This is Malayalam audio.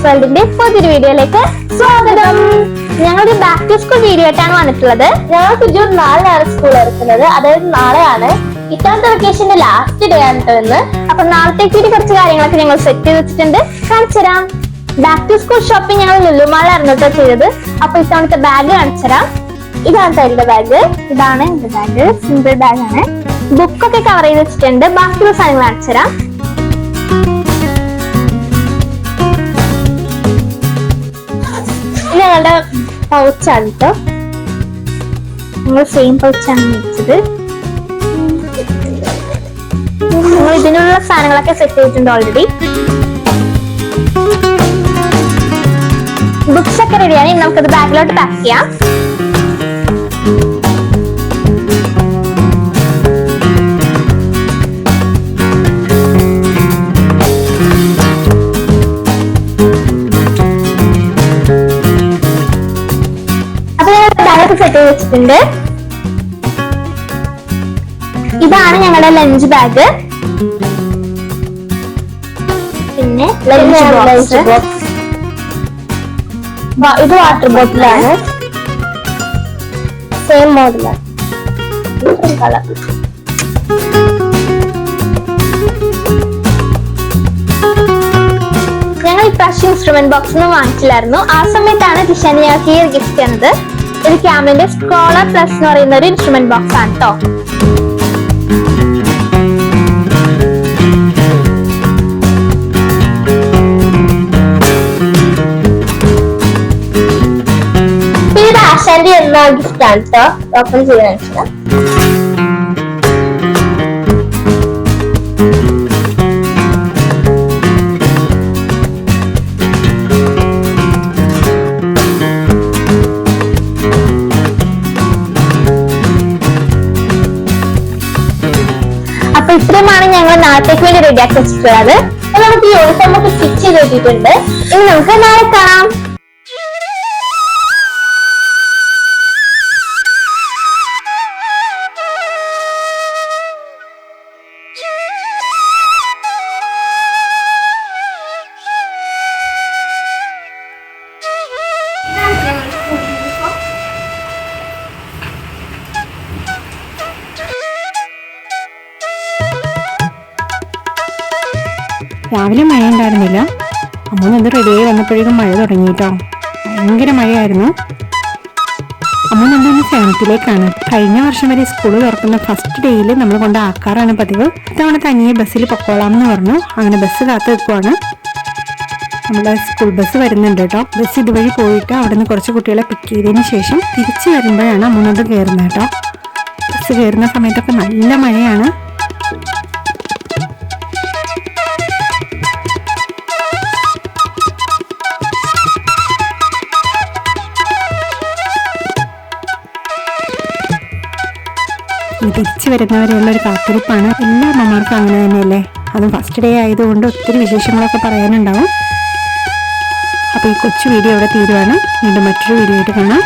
വേൾഡിന്റെ പുതിയൊരു വീഡിയോയിലേക്ക് സ്വാഗതം. ഞങ്ങളൊരു ബാക്ക് ടു സ്കൂൾ വീഡിയോ ആയിട്ടാണ് വന്നിട്ടുള്ളത്. ഞങ്ങൾക്ക് ജൂൺ 4 സ്കൂൾ തുറക്കുന്നത്, അതായത് നാളെയാണ്. ഇത്തവണത്തെ വെക്കേഷന്റെ ലാസ്റ്റ് ഡേ ആണ് ഇന്ന്. അപ്പൊ നാളത്തേക്ക് കുറച്ച് കാര്യങ്ങളൊക്കെ ഞങ്ങൾ സെറ്റ് ചെയ്ത് വെച്ചിട്ടുണ്ട്, കാണിച്ചു തരാം. ബാക്ക് ടു സ്കൂൾ ഷോപ്പിംഗ് ഞങ്ങൾ ലുലുമാളിലായിരുന്നു ചെയ്തത്. അപ്പൊ ഇത്തവണത്തെ ബാഗ് കാണിച്ചു തരാം. ഇതാണ് എന്റെ ബാഗ്, ഇതാണ് എന്റെ ബാഗ്. സിമ്പിൾ ബാഗ് ആണ്. ബുക്കൊക്കെ കവർ ചെയ്ത് വെച്ചിട്ടുണ്ട്. ബാക്കിയുള്ള സാധനങ്ങൾ കാണിച്ചു തരാം. ഇത് ഞങ്ങളുടെ പൗച്ചാണ് കേട്ടോ. ഞങ്ങൾ സെയിം പൗച്ചാണ് വെച്ചത്. ഞങ്ങൾ ഇതിനുള്ള സാധനങ്ങളൊക്കെ സെറ്റ് ചെയ്തിട്ടുണ്ട് ഓൾറെഡി. ബുക്സ് ഒക്കെ റെഡിയാണ്. ഇനി നമുക്കത് ബാഗിലോട്ട് പാക്ക് ചെയ്യാം. സെറ്റ് വെച്ചിട്ടുണ്ട്. ഇതാണ് ഞങ്ങളുടെ ലഞ്ച് ബാഗ്. പിന്നെ ലഞ്ച് ബോക്സ്. ഇത് വാട്ടർ ബോട്ടിലാണ്. സെയിം മോഡലാണ്. കളർ. ഞങ്ങൾ ഇപ്രാവശ്യം ഇൻസ്ട്രുമെന്റ് ബോക്സ് ഒന്നും വാങ്ങിച്ചില്ലായിരുന്നു. ആ സമയത്താണ് ജിഷാന് ഞങ്ങൾക്ക് ഈ ഗിഫ്റ്റ് തന്നത്. ഇത് ക്യാമലിന്റെ സ്ക്രോളർ പ്ലസ് എന്ന് പറയുന്ന ഒരു ഇൻസ്ട്രുമെന്റ് ബോക്സ് ആണ് കേട്ടോ. ഇത് ആശാന്റെ എന്ന ഗിഫ്റ്റ് ആണ് കേട്ടോ. ഓപ്പൺ ചെയ്യാൻ ഇത്രയുമാണ് ഞങ്ങൾ നാളത്തേക്ക് വേണ്ടി റെഡിയാക്കി വെച്ചിട്ടുള്ളത്. നമുക്ക് യൂണിഫോം ഒക്കെ സ്റ്റിച്ച് ചെയ്ത് വെച്ചിട്ടുണ്ട്. ഇനി നമുക്ക് നാളെ കാണാം. രാവിലെ മഴ ഉണ്ടായിരുന്നില്ല. അമ്മ അത് റെഡിയായി വന്നപ്പോഴേക്കും മഴ തുടങ്ങിയിട്ടോ. ഭയങ്കര മഴയായിരുന്നു. അമ്മ നമ്മളൊന്ന് 7th കഴിഞ്ഞ വർഷം വരെ സ്കൂൾ തുറക്കുന്ന ഫസ്റ്റ് ഡേയിൽ നമ്മൾ കൊണ്ട് ആക്കാറാണ് പതിവ്. ഇത്തവണ തനിയെ ബസ്സിൽ പൊക്കോളാം എന്ന് പറഞ്ഞു. അങ്ങനെ ബസ് കാത്തു വെക്കുവാണ്. നമ്മുടെ സ്കൂൾ ബസ് വരുന്നുണ്ട് കേട്ടോ. ബസ് ഇതുവഴി പോയിട്ട് അവിടെ നിന്ന് കുറച്ച് കുട്ടികളെ പിക്ക് ചെയ്തതിന് ശേഷം തിരിച്ചു വരുമ്പോഴാണ് അമ്മ കയറുന്നത് കേട്ടോ. ബസ് കയറുന്ന സമയത്തൊക്കെ നല്ല മഴയാണ്. തിരിച്ചു വരുന്നവരെയുള്ള ഒരു കാത്തിരിപ്പാണ്. എല്ലാ അമ്മമാർക്കും അങ്ങനെ തന്നെയല്ലേ. അതും ഫസ്റ്റ് ഡേ ആയതുകൊണ്ട് ഒത്തിരി വിശേഷങ്ങളൊക്കെ പറയാനുണ്ടാവും. അപ്പോൾ ഈ കൊച്ചു വീഡിയോ ഇവിടെ തീരുവാണ്. വീണ്ടും മറ്റൊരു വീഡിയോ ആയിട്ട് കാണാം.